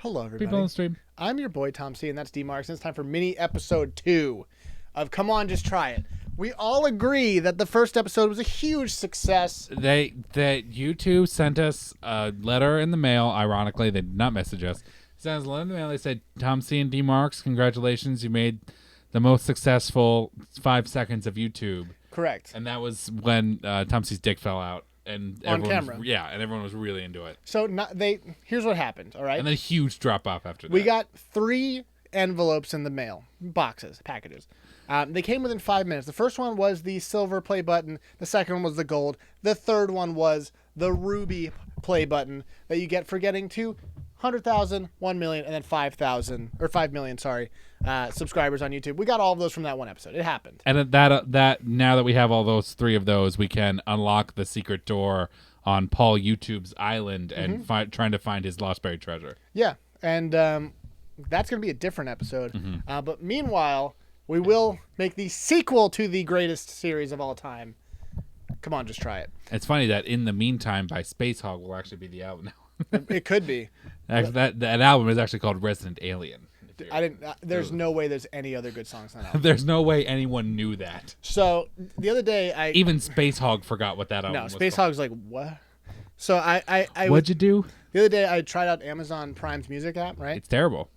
Hello, everybody. People on the stream. I'm your boy, Tom C., and that's D. Marx, and it's time for mini episode 2 of Come On, Just Try It. We all agree that the first episode was a huge success. YouTube sent us a letter in the mail. Ironically, they did not message us. Sent us a letter in the mail. They said, Tom C. and D. Marx, congratulations. You made the most successful 5 seconds of YouTube. Correct. And that was when Tom C.'s dick fell out. And on camera. And everyone was really into it. So here's what happened, all right? And then a huge drop off after that. We got 3 envelopes in the mail, boxes, packages. They came within 5 minutes. The first one was the silver play button. The second one was the gold. The third one was the ruby play button that you get for getting to 100,000, 1 million, and then 5 million, subscribers on YouTube. We got all of those from that one episode. It happened. And that now that we have all those 3 of those, we can unlock the secret door on Paul YouTube's island and trying to find his lost buried treasure. Yeah, and that's going to be a different episode. But meanwhile, we will make the sequel to the greatest series of all time. Come on, just try it. It's funny that In the Meantime by Space Hog will actually be the album now. It could be. That album is actually called Resident Alien. There's no way there's any other good songs on that album. There's no way anyone knew that. So the other day, even Space Hog forgot what that album was. No, Space called. Hog's like, what? So What'd you do? The other day I tried out Amazon Prime's music app. Right? It's terrible.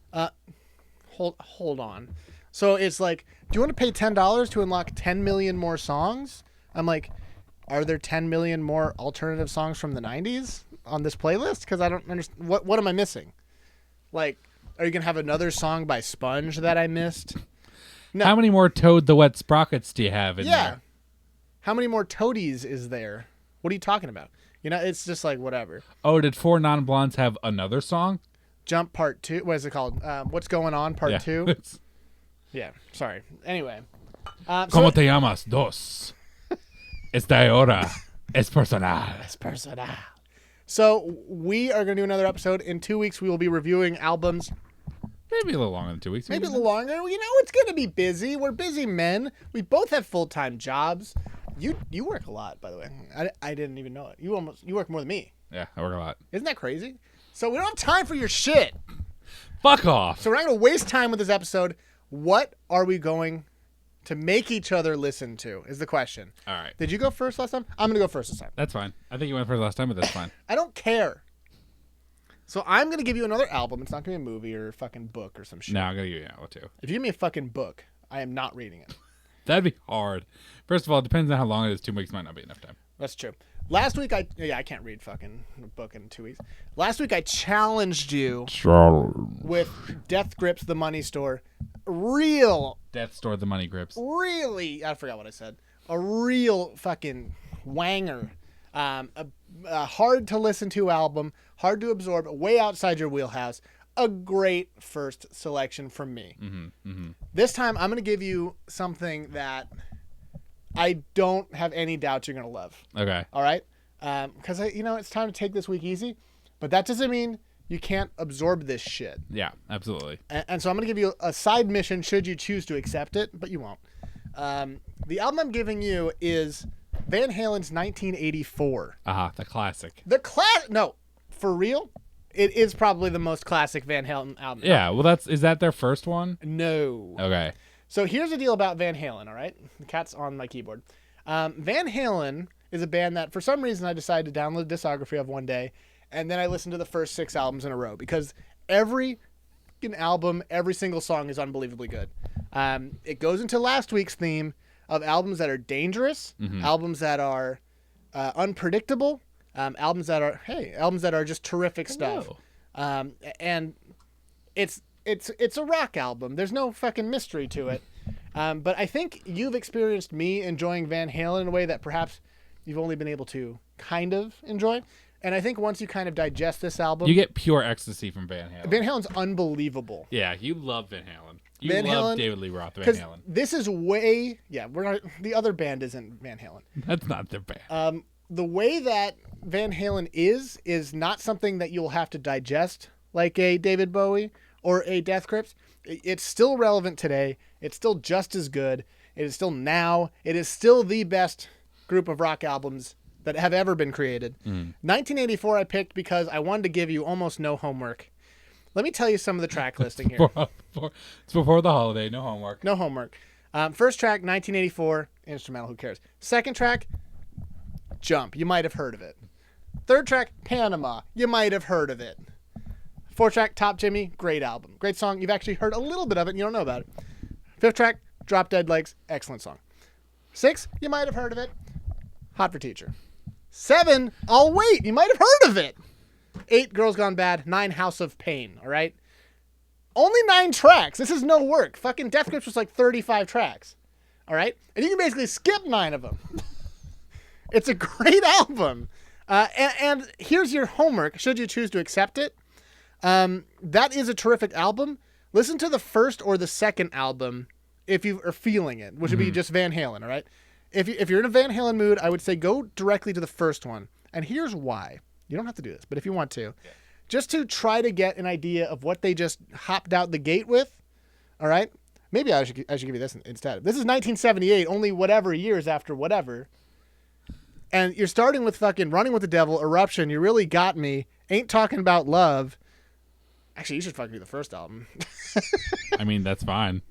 Hold on. So it's like, do you want to pay $10 to unlock 10 million more songs? I'm like, are there 10 million more alternative songs from the 90s on this playlist? Because I don't understand. What am I missing? Like, are you going to have another song by Sponge that I missed? No. How many more Toad the Wet Sprockets do you have in there? How many more Toadies is there? What are you talking about? You know, it's just like whatever. Oh, did 4 Non-Blondes have another song? Jump Part 2. What is it called? What's Going On Part 2? Yeah, sorry. Anyway. ¿Cómo te llamas? Dos. Esta hora es personal. Es personal. So we are going to do another episode. In 2 weeks, we will be reviewing albums. Maybe a little longer than 2 weeks. Maybe a little longer. You know, it's going to be busy. We're busy men. We both have full-time jobs. You work a lot, by the way. I didn't even know it. You work more than me. Yeah, I work a lot. Isn't that crazy? So we don't have time for your shit. Fuck off. So we're not going to waste time with this episode. What are we going to make each other listen to is the question. All right. Did you go first last time? I'm going to go first this time. That's fine. I think you went first last time, but that's fine. I don't care. So I'm going to give you another album. It's not going to be a movie or a fucking book or some shit. No, I'm going to give you an album, too. If you give me a fucking book, I am not reading it. That'd be hard. First of all, it depends on how long it is. 2 weeks might not be enough time. That's true. Last week, I can't read fucking a book in 2 weeks. Last week, I challenged you with Death Grips, The Money Store. Death Store, The Money Grips. Really, I forgot what I said. A real fucking wanger. A hard to listen to album, hard to absorb, way outside your wheelhouse. A great first selection from me. This time, I'm going to give you something that I don't have any doubts you're going to love. Okay. All right? Because, it's time to take this week easy. But that doesn't mean you can't absorb this shit. Yeah, absolutely. And so I'm going to give you a side mission should you choose to accept it, but you won't. The album I'm giving you is Van Halen's 1984. The classic. No, for real? It is probably the most classic Van Halen album. Yeah, well, is that their first one? No. Okay. So here's the deal about Van Halen, all right? The cat's on my keyboard. Van Halen is a band that, for some reason, I decided to download a discography of one day, and then I listened to the first 6 albums in a row, because every album, every single song is unbelievably good. It goes into last week's theme of albums that are dangerous, albums that are unpredictable, albums that are just terrific stuff. And it's a rock album. There's no fucking mystery to it. But I think you've experienced me enjoying Van Halen in a way that perhaps you've only been able to kind of enjoy. And I think once you kind of digest this album, you get pure ecstasy from Van Halen. Van Halen's unbelievable. Yeah, you love Van Halen. You Van love Halen, David Lee Roth, Van Halen. This is the other band isn't Van Halen. That's not their band. The way that Van Halen is not something that you'll have to digest like a David Bowie or a Death Grips. It's still relevant today. It's still just as good. It is still now. It is still the best group of rock albums that have ever been created. 1984 I picked because I wanted to give you almost no homework. Let me tell you some of the track listing here. It's before the holiday. No homework. No homework. First track, 1984, instrumental. Who cares? Second track, Jump. You might have heard of it. Third track, Panama. You might have heard of it. Fourth track, Top Jimmy. Great album. Great song. You've actually heard a little bit of it and you don't know about it. Fifth track, Drop Dead Legs. Excellent song. 6, you might have heard of it. Hot for Teacher. 7, I'll Wait. You might have heard of it. 8, Girls Gone Bad. 9, House of Pain. All right? Only 9 tracks. This is no work. Fucking Death Grips was like 35 tracks. All right? And you can basically skip 9 of them. It's a great album. And here's your homework, should you choose to accept it. That is a terrific album. Listen to the first or the second album if you are feeling it, which would be just Van Halen, all right? If you're in a Van Halen mood, I would say go directly to the first one. And here's why. You don't have to do this, but if you want to. Yeah. Just to try to get an idea of what they just hopped out the gate with, all right? Maybe I should give you this instead. This is 1978, only whatever years after whatever. And you're starting with fucking Running with the Devil, Eruption, You Really Got Me, Ain't Talking About Love. Actually, you should fucking do the first album. I mean, that's fine.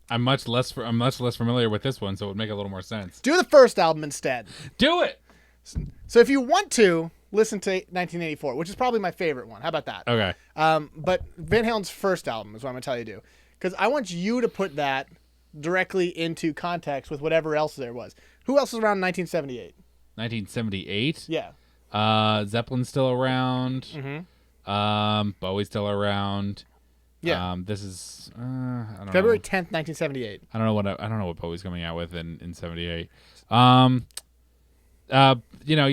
I'm much less familiar with this one, so it would make a little more sense. Do the first album instead. Do it! So if you want to, listen to 1984, which is probably my favorite one. How about that? Okay. But Van Halen's first album is what I'm going to tell you to do. Because I want you to put that directly into context with whatever else there was. Who else was around in 1978? 1978? Yeah. Zeppelin's still around. Mm-hmm. Bowie's still around. Yeah. This is I don't February know. 10th, 1978. I don't know what Bowie's coming out with in 78. You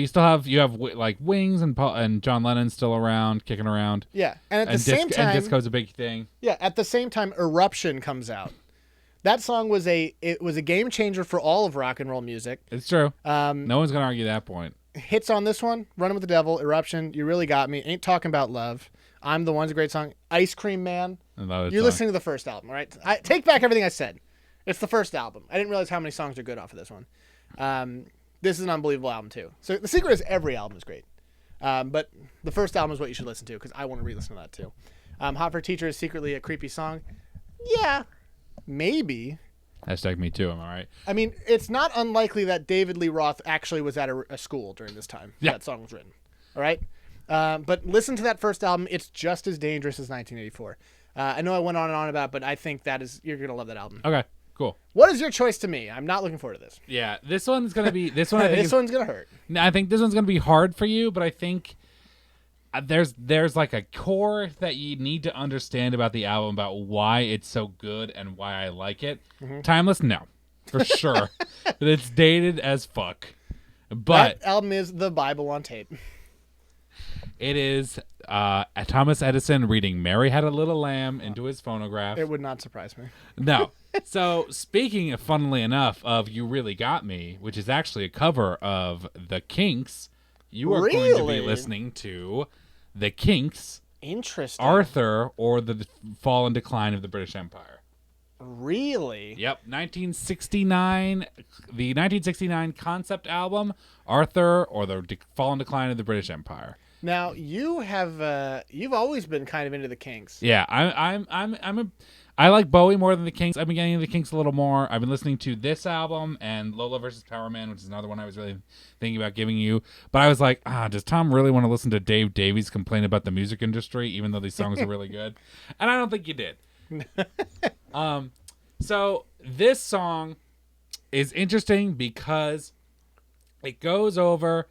still have like Wings and John Lennon still around, kicking around. Yeah. And at the same time, and disco's a big thing. Yeah, at the same time Eruption comes out. That song was a game changer for all of rock and roll music. It's true. No one's going to argue that point. Hits on this one, Running with the Devil, Eruption, You Really Got Me, Ain't Talking About Love, I'm the One's a great song, Ice Cream Man. You're listening to the first album, all right? I take back everything I said. It's the first album. I didn't realize how many songs are good off of this one. This is an unbelievable album, too. So the secret is every album is great. But the first album is what you should listen to, because I want to re-listen to that, too. Hot for Teacher is secretly a creepy song. Yeah, maybe. Hashtag me too, am I right? I mean, it's not unlikely that David Lee Roth actually was at a school during this time that song was written. All right? But listen to that first album. It's just as dangerous as 1984. I know I went on and on about it, but I think you're going to love that album. Okay, cool. What is your choice to me? I'm not looking forward to this. Yeah, this one's going to be... This one I think this one's going to hurt. I think this one's going to be hard for you, but I think... There's like a core that you need to understand about the album, about why it's so good and why I like it. Mm-hmm. Timeless, no, for sure. But it's dated as fuck. But that album is the Bible on tape. It is Thomas Edison reading "Mary Had a Little Lamb" into his phonograph. It would not surprise me. No. So speaking, funnily enough, of "You Really Got Me," which is actually a cover of the Kinks, you are going to be listening to the Kinks, interesting, Arthur, or the Fall and Decline of the British Empire. Really? Yep, 1969, the 1969 concept album, Arthur, or the Fall and Decline of the British Empire. Now you've always been kind of into the Kinks. Yeah, I like Bowie more than the Kinks. I've been getting into the Kinks a little more. I've been listening to this album and Lola versus Power Man, which is another one I was really thinking about giving you. But I was like, does Tom really want to listen to Dave Davies complain about the music industry, even though these songs are really good? And I don't think you did. So this song is interesting because it goes over...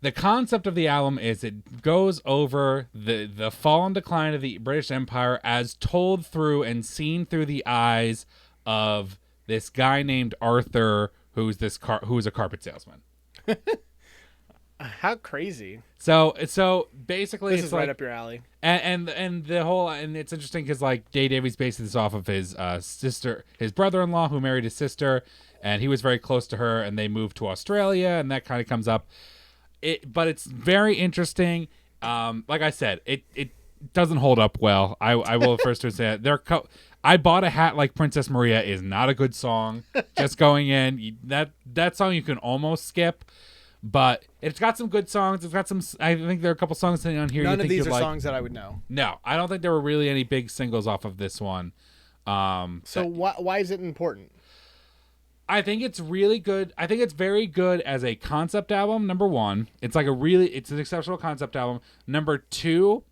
The concept of the album is it goes over the fall and decline of the British Empire as told through and seen through the eyes of this guy named Arthur, who's a carpet salesman. How crazy! So basically, this is right up your alley. And the whole, and it's interesting because like Dave Davies based this off of his his brother-in-law who married his sister, and he was very close to her, and they moved to Australia, and that kind of comes up. But it's very interesting. Like I said, it doesn't hold up well. I will first say that. I bought a hat like Princess Maria is not a good song. Just going in, that song you can almost skip. But it's got some good songs. It's got some. I think there are a couple songs sitting on here. None you of think these are you'd like. songs that I would know. No, I don't think there were really any big singles off of this one. So why is it important? I think it's really good. I think it's very good as a concept album. Number one, it's an exceptional concept album. Number two,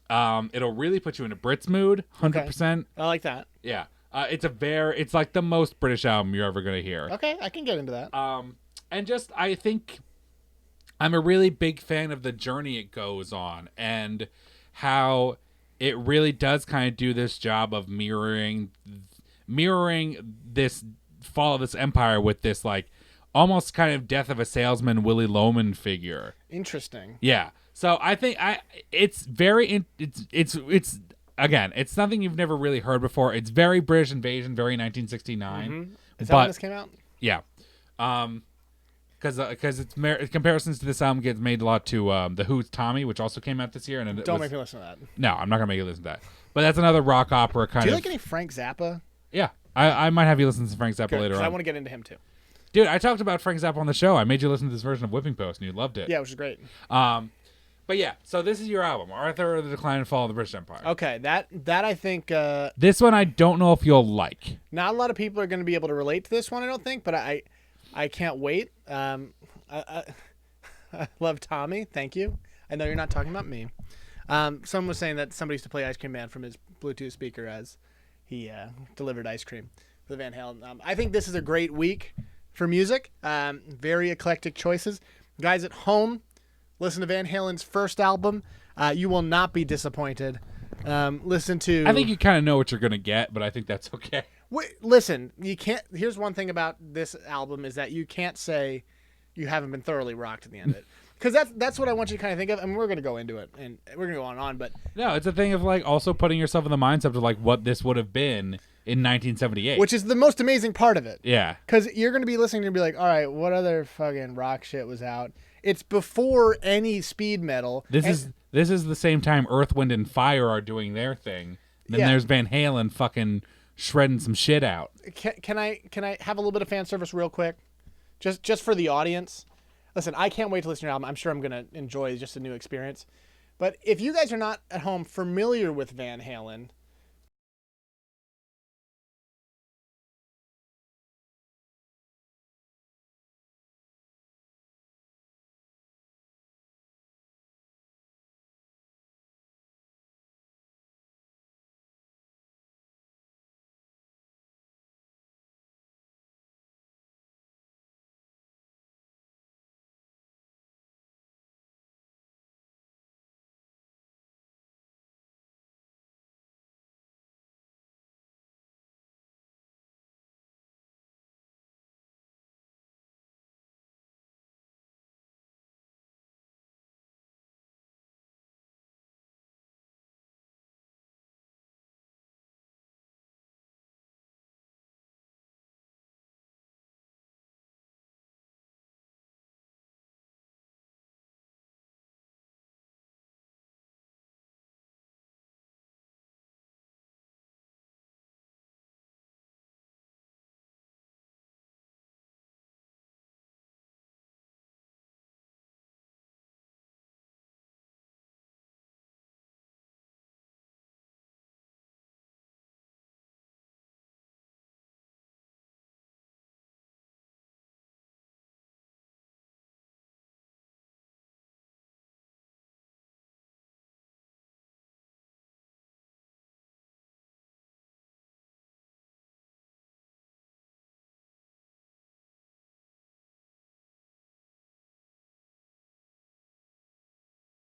it'll really put you in a Brits mood, 100%. I like that. Yeah, it's like the most British album you're ever gonna hear. Okay, I can get into that. And just I think I'm a really big fan of the journey it goes on and how it really does kind of do this job of mirroring this fall of this empire with this like almost kind of death of a salesman Willy Loman figure. Interesting. Yeah. So I think it's very it's again, it's something you've never really heard before. It's very British Invasion, very 1969. Mm-hmm. Is that when this came out? Yeah. Because it's comparisons to this album gets made a lot to the Who's Tommy, which also came out this year. And Don't make me listen to that. No, I'm not gonna make you listen to that. But that's another rock opera kind of. Do you like any Frank Zappa? Yeah, I might have you listen to Frank Zappa later on. I want to get into him too. Dude, I talked about Frank Zappa on the show. I made you listen to this version of Whipping Post, and you loved it. Yeah, which is great. But yeah, so this is your album, Arthur: The Decline and Fall of the British Empire. Okay, that I think. This one I don't know if you'll like. Not a lot of people are going to be able to relate to this one, I don't think, but I can't wait. I love Tommy. Thank you. I know you're not talking about me. Someone was saying that somebody used to play Ice Cream Man from his Bluetooth speaker as he delivered ice cream for the Van Halen. I think this is a great week for music. Very eclectic choices. Guys at home, listen to Van Halen's first album. You will not be disappointed. Listen to... I think you kind of know what you're going to get, but I think that's okay. Listen, you can't... Here's one thing about this album is that you can't say you haven't been thoroughly rocked at the end of it. Because that's what I want you to kind of think of. I mean, we're going to go into it, and we're going to go on and on, but... No, it's a thing of, like, also putting yourself in the mindset of, like, what this would have been in 1978. Which is the most amazing part of it. Yeah. Because you're going to be listening and be like, all right, what other fucking rock shit was out? It's before any speed metal. This is the same time Earth, Wind, and Fire are doing their thing. Then there's Van Halen fucking shredding some shit out. Can I have a little bit of fan service real quick? Just for the audience. Listen, I can't wait to listen to your album. I'm sure I'm going to enjoy just a new experience. But if you guys are not at home familiar with Van Halen,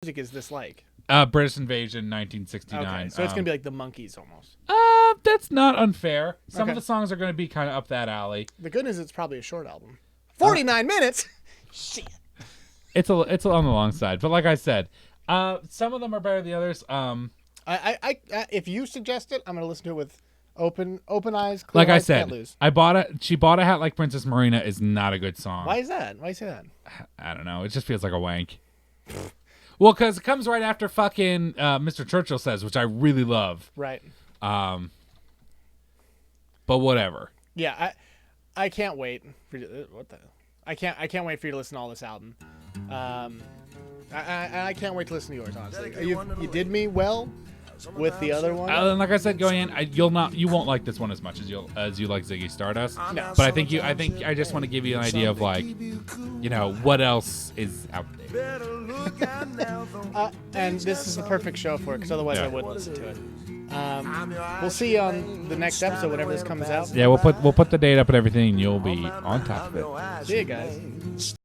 music is this like? British Invasion, 1969. Okay, so it's going to be like the Monkees almost. That's not unfair. Some Okay. of the songs are going to be kind of up that alley. The good news is it's probably a short album. 49 minutes? Shit. It's on the long side, but like I said, some of them are better than the others. I if you suggest it, I'm going to listen to it with open eyes. Clear Like I eyes, said, can't lose. She bought a hat like Princess Marina is not a good song. Why is that? Why do you say that? I don't know. It just feels like a wank. Well, because it comes right after fucking Mr. Churchill Says, which I really love. Right. But whatever. Yeah, I can't wait. What the? I can't wait for you to listen to all this album. I can't wait to listen to yours. Honestly, you did me well with the other one. And like I said, going in, you won't like this one as much as you like Ziggy Stardust. No. But I just want to give you an idea of like, what else is out there. And this is the perfect show for it, because otherwise I wouldn't listen to it. We'll see you on the next episode whenever this comes out. Yeah, we'll put the date up and everything, and you'll be on top of it. See you guys.